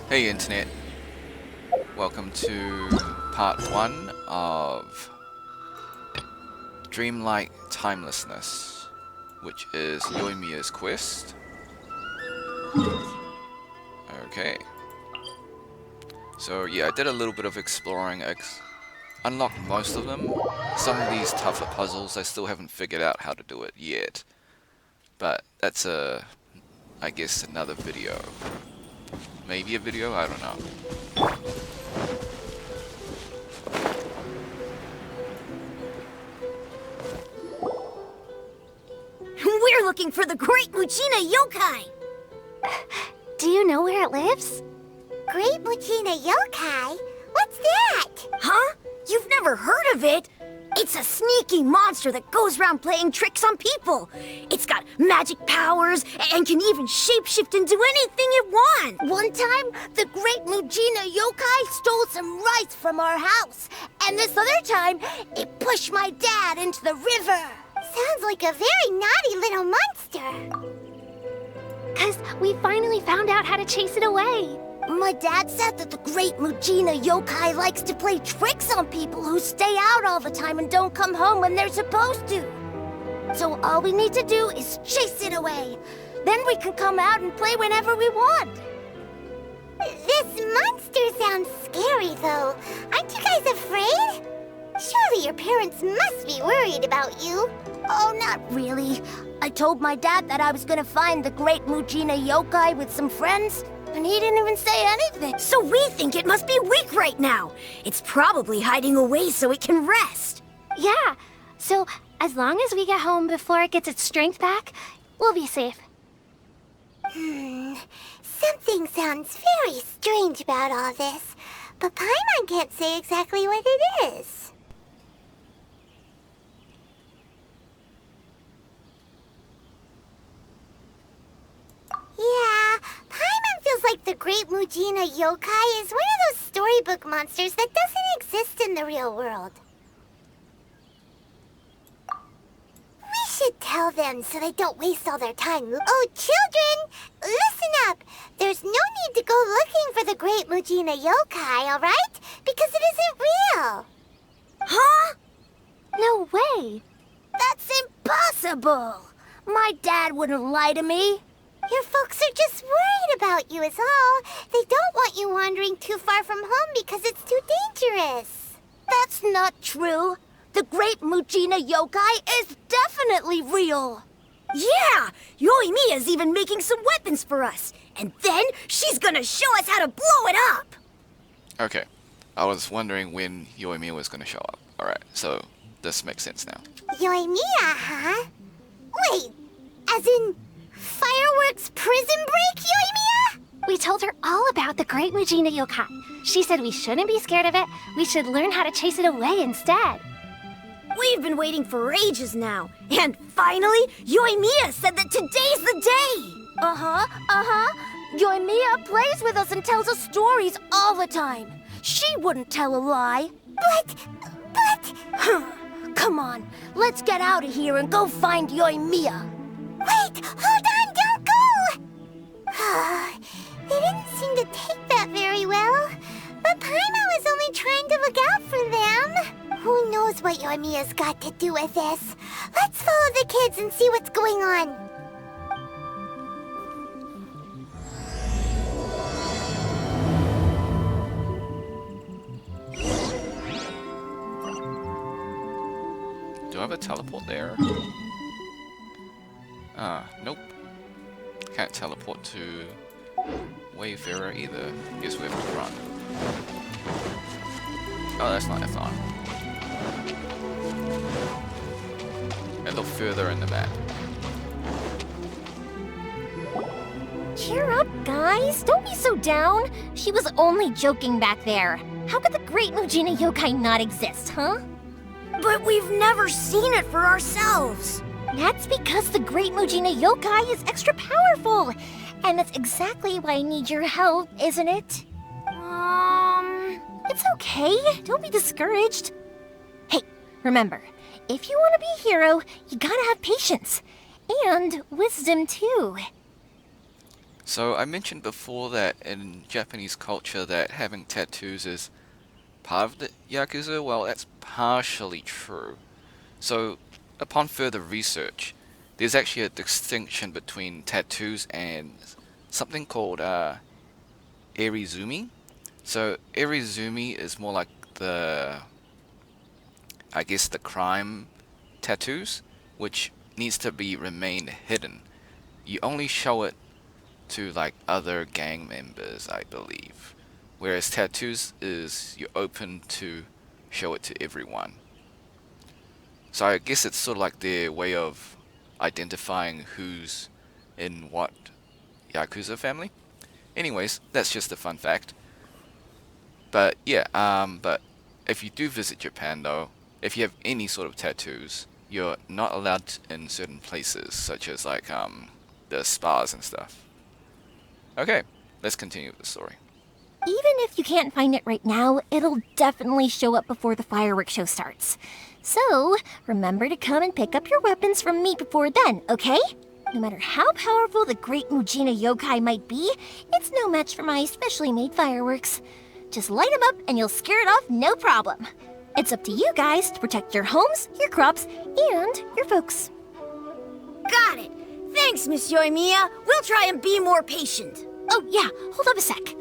Hey Internet, welcome to part 1 of Dreamlike Timelessness, which is Yoimiya's quest. Okay. So yeah, I did a little bit of exploring, unlocked most of them. Some of these tougher puzzles I still haven't figured out how to do it yet. But that's I guess another video. Maybe a video? I don't know. We're looking for the Great Mujina Yokai! Do you know where it lives? Great Mujina Yokai? What's that? Huh? You've never heard of it? It's a sneaky monster that goes around playing tricks on people. It's got magic powers and can even shapeshift into anything it wants. One time, the Great Mujina Yokai stole some rice from our house. And this other time, it pushed my dad into the river. Sounds like a very naughty little monster. 'Cause we finally found out how to chase it away. My dad said that the Great Mujina Yokai likes to play tricks on people who stay out all the time and don't come home when they're supposed to. So all we need to do is chase it away. Then we can come out and play whenever we want. This monster sounds scary, though. Aren't you guys afraid? Surely your parents must be worried about you. Oh, not really. I told my dad that I was gonna find the Great Mujina Yokai with some friends, and he didn't even say anything. So we think it must be weak right now. It's probably hiding away so it can rest. Yeah, so as long as we get home before it gets its strength back, we'll be safe. Something sounds very strange about all this, but Paimon can't say exactly what it is. Yeah, Paimon feels like the Great Mujina Yokai is one of those storybook monsters that doesn't exist in the real world. We should tell them so they don't waste all their time. Oh, children, listen up. There's no need to go looking for the Great Mujina Yokai, all right? Because it isn't real. Huh? No way. That's impossible. My dad wouldn't lie to me. Your folks are just worried about you is all. They don't want you wandering too far from home because it's too dangerous. That's not true. The Great Mujina Yokai is definitely real. Yeah! Yoimiya's even making some weapons for us. And then she's gonna show us how to blow it up! Okay. I was wondering when Yoimiya was going to show up. Alright, so this makes sense now. Yoimyia, huh? Wait, as in fireworks prison break, Yoimyia? We told her all about the Great Mujina Yokai. She said we shouldn't be scared of it. We should learn how to chase it away instead. We've been waiting for ages now. And finally, Yoimiya said that today's the day! Yoimyia plays with us and tells us stories all the time. She wouldn't tell a lie. But... Come on, let's get out of here and go find Yoimyia. Wait, hold on, don't go! They didn't seem to take that very well. But Paimon was only trying to look out for them. Who knows what Yoimiya's got to do with this? Let's follow the kids and see what's going on. Do I have a teleport there? Nope. Can't teleport to Wayfarer either. Guess we have to run. Oh, that's not F9. A little further in the map. Cheer up, guys. Don't be so down. She was only joking back there. How could the Great Mujina Yokai not exist, huh? But we've never seen it for ourselves. That's because the Great Mujina Yokai is extra powerful. And that's exactly why I need your help, isn't it? It's okay. Don't be discouraged. Hey, remember, if you want to be a hero, you gotta have patience. And wisdom, too. So I mentioned before that in Japanese culture that having tattoos is part of the Yakuza. Well, that's partially true. So upon further research, there's actually a distinction between tattoos and something called erizumi. So erizumi is more like I guess the crime tattoos, which needs to be remain hidden. You only show it to like other gang members, I believe. Whereas tattoos is you're open to show it to everyone. So I guess it's sort of like their way of identifying who's in what Yakuza family. Anyways, that's just a fun fact. But yeah, but if you do visit Japan though, if you have any sort of tattoos, you're not allowed in certain places, such as like the spas and stuff. Okay, let's continue with the story. Even if you can't find it right now, it'll definitely show up before the fireworks show starts. So, remember to come and pick up your weapons from me before then, okay? No matter how powerful the great Mujina yokai might be, it's no match for my specially made fireworks. Just light them up and you'll scare it off no problem. It's up to you guys to protect your homes, your crops, and your folks. Got it. Thanks, Miss Yoimiya. We'll try and be more patient. Oh yeah, hold up a sec.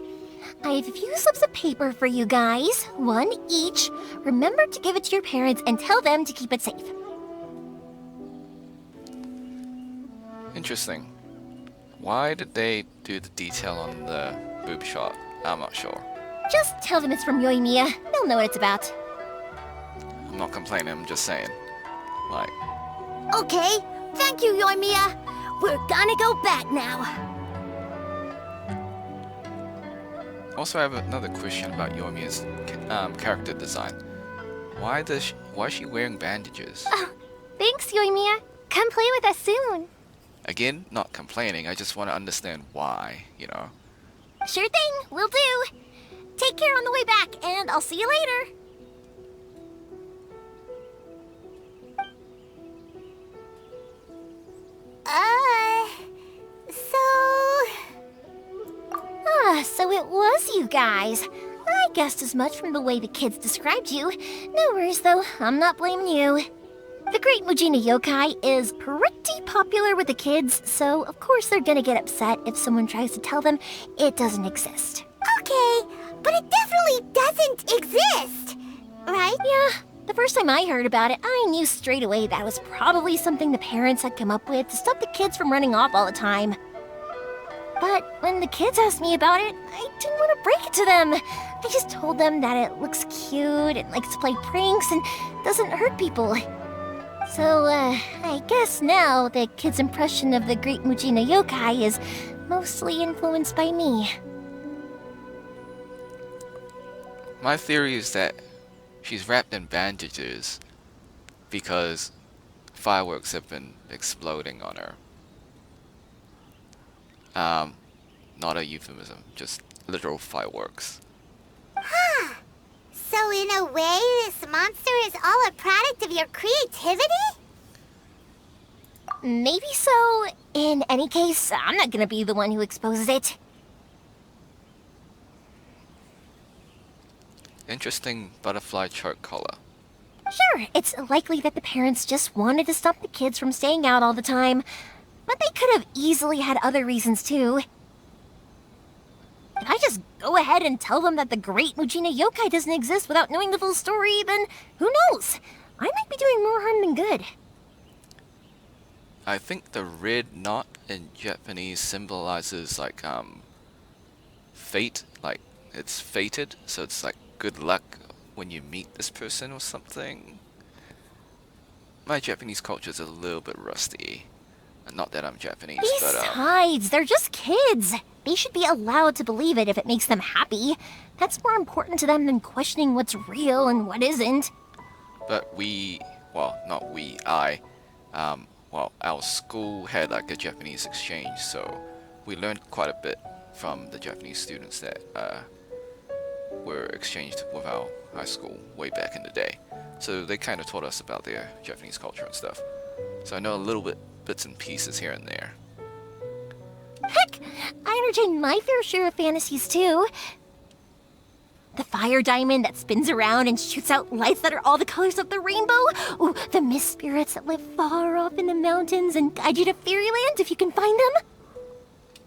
I have a few slips of paper for you guys, one each. Remember to give it to your parents and tell them to keep it safe. Interesting. Why did they do the detail on the boob shot? I'm not sure. Just tell them it's from Yoimiya. They'll know what it's about. I'm not complaining, I'm just saying. Like, Okay, thank you, Yoimiya. We're gonna go back now. also I have another question about Yoimiya's character design. Why is she wearing bandages? Oh, thanks, Yoimiya. Come play with us soon. Again, not complaining, I just want to understand why, you know. Sure thing, will do. Take care on the way back, and I'll see you later. So it was you guys. I guessed as much from the way the kids described you. No worries, though. I'm not blaming you. The Great Mujina Yokai is pretty popular with the kids, so of course they're gonna get upset if someone tries to tell them it doesn't exist. Okay, but it definitely doesn't exist, right? Yeah, the first time I heard about it, I knew straight away that was probably something the parents had come up with to stop the kids from running off all the time. But when the kids asked me about it, I didn't want to break it to them. I just told them that it looks cute and likes to play pranks and doesn't hurt people. So, I guess now the kids' impression of the Great Mujina Yokai is mostly influenced by me. My theory is that she's wrapped in bandages because fireworks have been exploding on her. Not a euphemism, just literal fireworks. So in a way, this monster is all a product of your creativity? Maybe so. In any case, I'm not gonna be the one who exposes it. Interesting butterfly choke collar. Sure, it's likely that the parents just wanted to stop the kids from staying out all the time. But they could have easily had other reasons too. If I just go ahead and tell them that the Great Mujina Yokai doesn't exist without knowing the full story, then who knows? I might be doing more harm than good. I think the red knot in Japanese symbolizes like fate, like it's fated, so it's like good luck when you meet this person or something. My Japanese culture is a little bit rusty. Not that I'm Japanese, but Besides, they're just kids. They should be allowed to believe it if it makes them happy. That's more important to them than questioning what's real and what isn't. But our school had like a Japanese exchange, so we learned quite a bit from the Japanese students that were exchanged with our high school way back in the day. So they kind of taught us about their Japanese culture and stuff. So I know a little bit, bits and pieces here and there. Heck, I entertain my fair share of fantasies too. The fire diamond that spins around and shoots out lights that are all the colors of the rainbow. Ooh, the mist spirits that live far off in the mountains and guide you to fairyland if you can find them.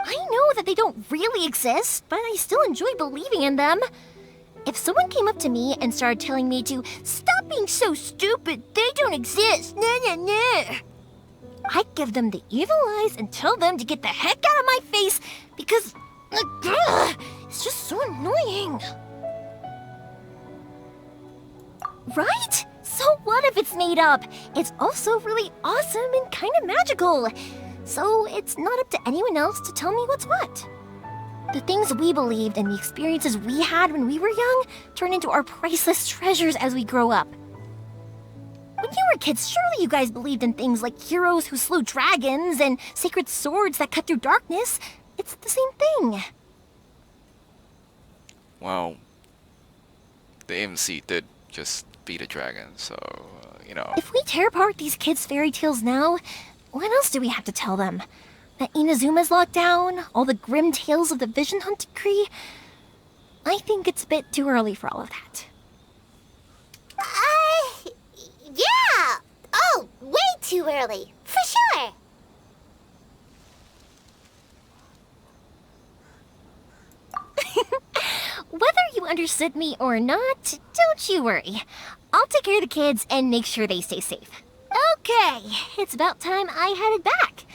I know that they don't really exist, but I still enjoy believing in them. If someone came up to me and started telling me to stop being so stupid, they don't exist, nah. I'd give them the evil eyes and tell them to get the heck out of my face because it's just so annoying. Right? So what if it's made up? It's also really awesome and kind of magical. So it's not up to anyone else to tell me what's what. The things we believed and the experiences we had when we were young turn into our priceless treasures as we grow up. When you were kids, surely you guys believed in things like heroes who slew dragons and sacred swords that cut through darkness. It's the same thing. Well, the MC did just beat a dragon, so, you know. If we tear apart these kids' fairy tales now, what else do we have to tell them? That Inazuma's locked down, all the grim tales of the Vision Hunt decree? I think it's a bit too early for all of that. Yeah! Oh, way too early, for sure. Whether you understood me or not, don't you worry. I'll take care of the kids and make sure they stay safe. Okay, it's about time I headed back.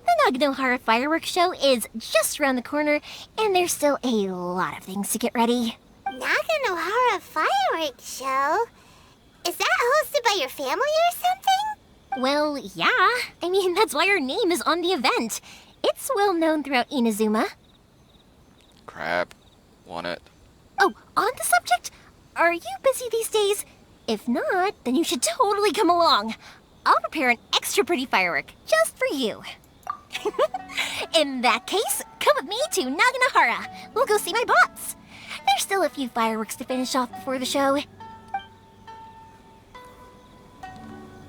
The Naganohara fireworks show is just around the corner, and there's still a lot of things to get ready. Naganohara fireworks show? Is that hosted by your family or something? Well, yeah. I mean, that's why our name is on the event. It's well known throughout Inazuma. Crap. Want it? Oh, on the subject, are you busy these days? If not, then you should totally come along. I'll prepare an extra pretty firework just for you. In that case, come with me to Naganohara. We'll go see my boss. There's still a few fireworks to finish off before the show.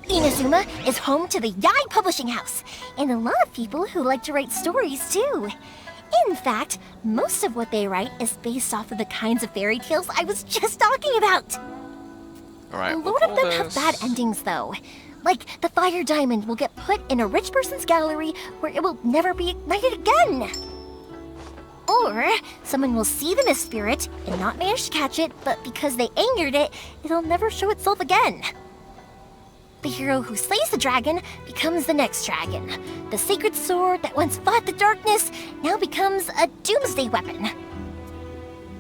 Inazuma is home to the Yai Publishing House, and a lot of people who like to write stories too. In fact, most of what they write is based off of the kinds of fairy tales I was just talking about. Alright, A lot of them have bad endings, though. Like, the fire diamond will get put in a rich person's gallery where it will never be ignited again. Or, someone will see the mist spirit and not manage to catch it, but because they angered it, it'll never show itself again. The hero who slays the dragon becomes the next dragon. The sacred sword that once fought the darkness now becomes a doomsday weapon.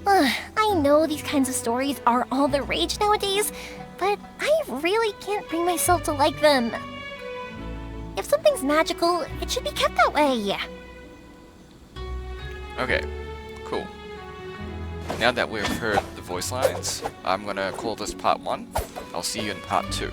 I know these kinds of stories are all the rage nowadays, but I really can't bring myself to like them. If something's magical, it should be kept that way. Okay, cool. Now that we've heard the voice lines, I'm gonna call this part 1. I'll see you in part 2.